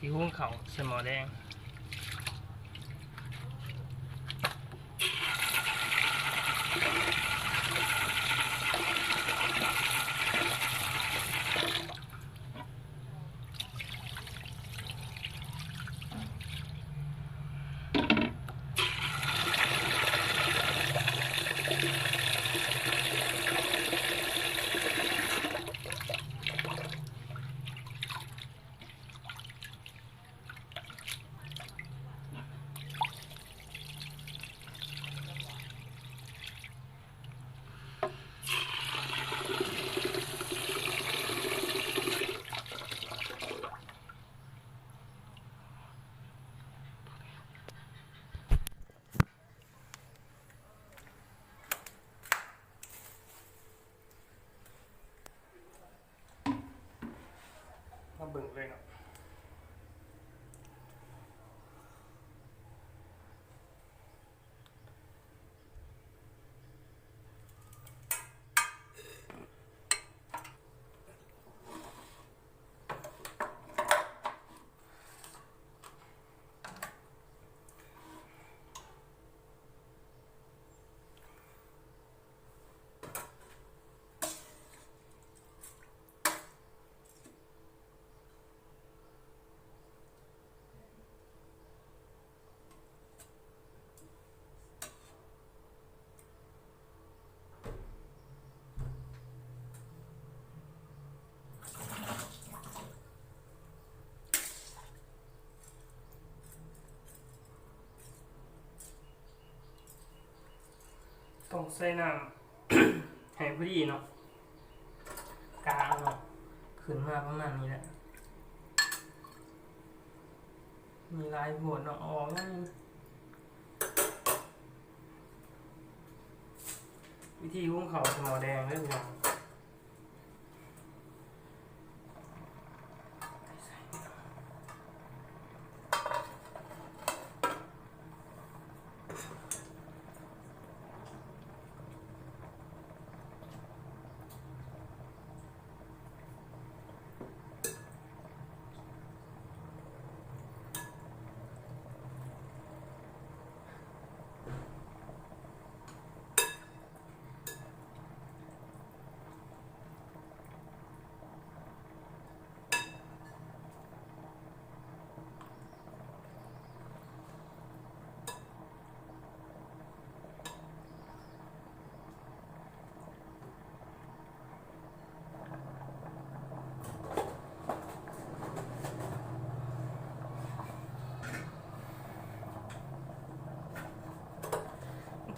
ที่หุ้งเขาใส่หม้อแดงมาเบิ่งเลยเนาะต้องใส่น้ำ ให้พอดีเนาะกลางเนาะขึ้นมาประมาณนี้แหละมีลายโบดเนาะออกง่ายวิธีหุ้งเขาหม้อแดงเรื่องอย่าง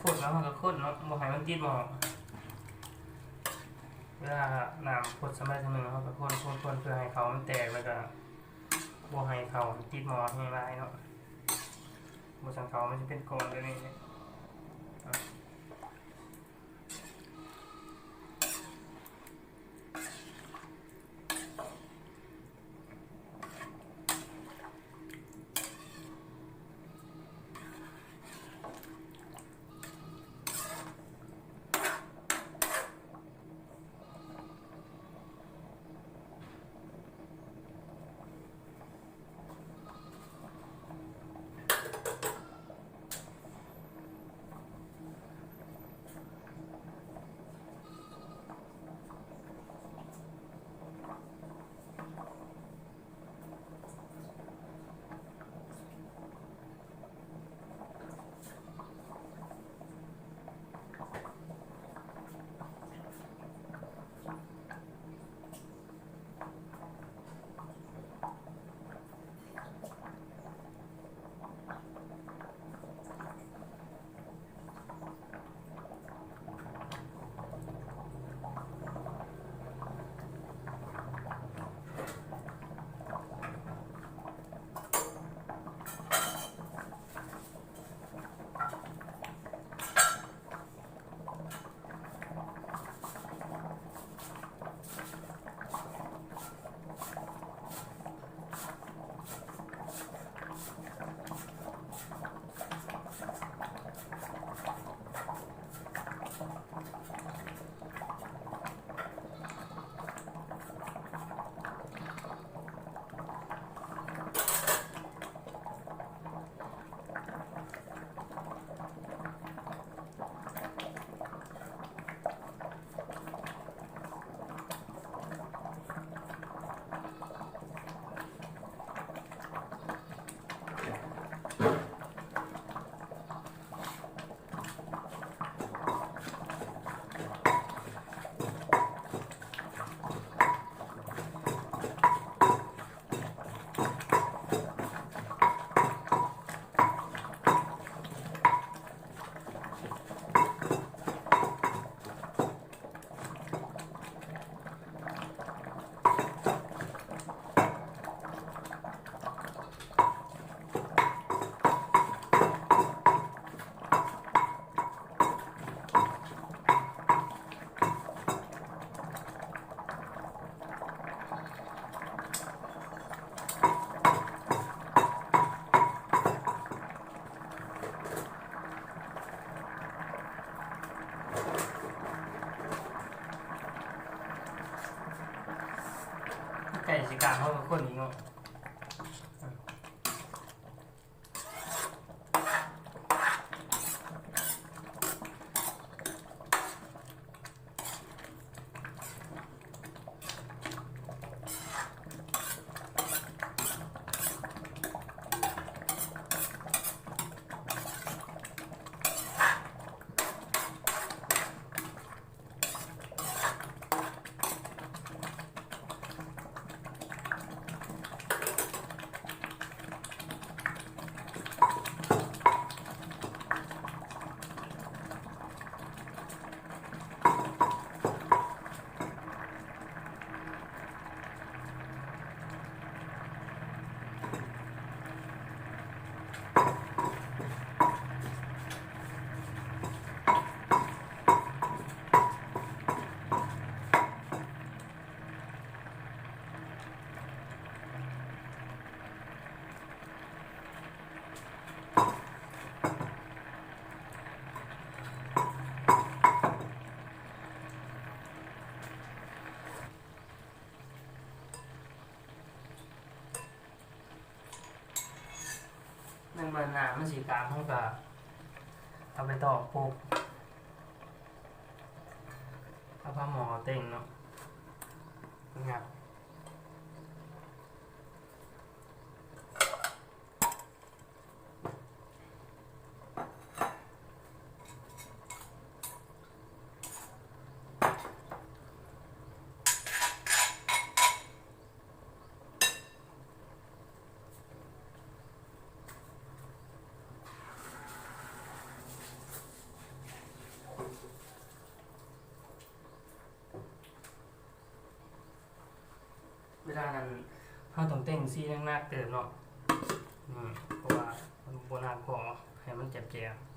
ฝนแล้วมันก็ข้นเนาะบ่ให้มันติดหม้อเวลาน้ำฝนสมัยนึงเขาก็คนเพื่อให้เขามันแตกแล้วก็บ่ให้เขาติดหม้อให้ลายเนาะบ่ซั่นเขามันจะเป็นก้อนแบบนี้ กลางเขาก็คนอีกเนาะนั่นมันหนามันสีกลางเขาก็เอาไปต่อปุ๊บเอาผ้าหมอเต็งเนาะงับเวลานั้นเขาต้องเต้งซีนักๆเติมเนาะเพราะว่ามันโบราณพอให้มันเจ็บๆ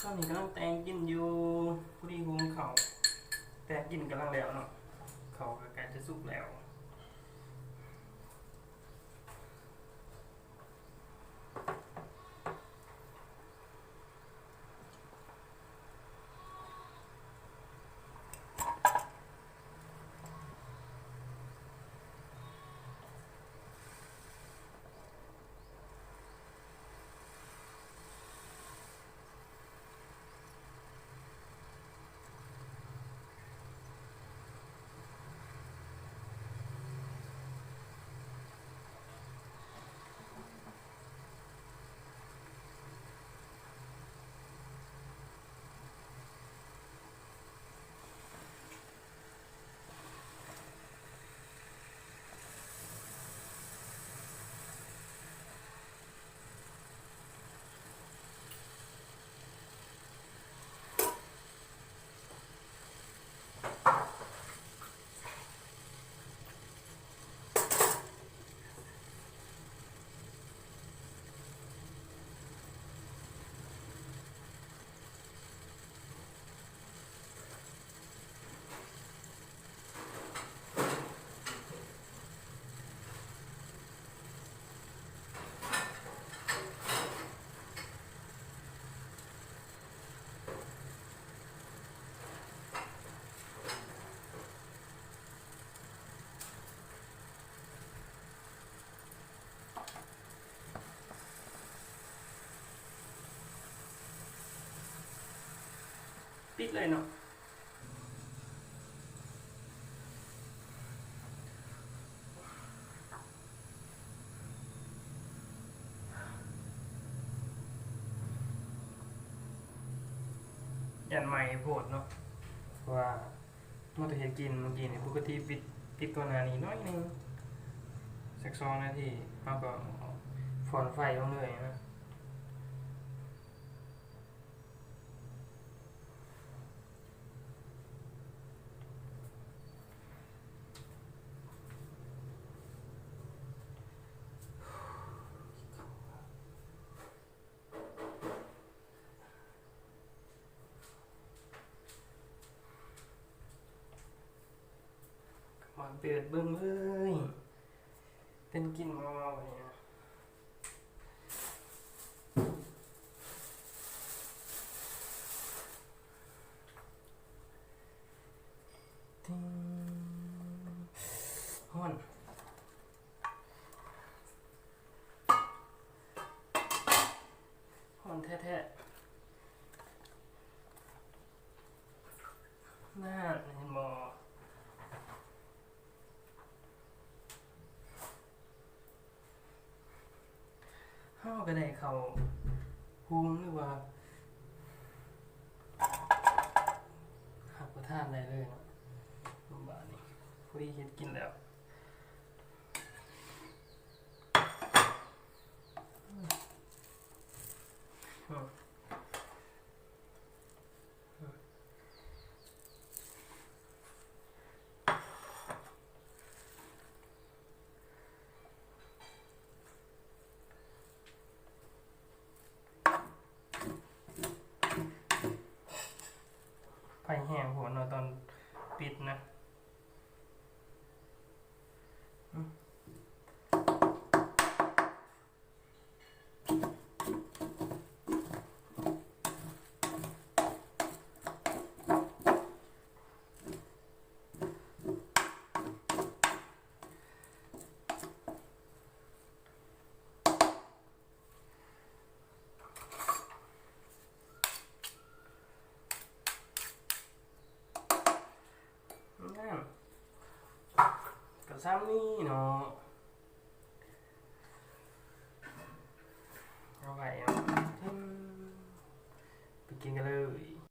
ตอนนี้กำลังแต่งกินอยู่พอดีหุงเขาแต่งกินกำลังแล้วเนาะเขาก็ใกล้จะสุกแล้วปิดเลยเนาะยันใหม่โพดเนาะเพราะว่าเมื่อตัวเห็นกินเมื่อกี้เนี่ยปกติปิดก่อนหน้านี้น้อยนึงสัก2 นาทีเขาก็ฝอนไฟลงเลยนะ เปิดเบิ่งเลยเป็นกินมอเนี่ยทิ้งฮ้อนฮ้อนแท้ๆน่าเห็นมอเฮาก็ได้เข้าหุงหรือว่าหักประทานได้เลยเนาะบาดนี้พอดีเฮ็ดกินแล้วไฟแห้งหัวเนาะตอนปิดนะนั่นก็ซ้ำนี่เนาะเอาไว้เนาะไปกินกันเลย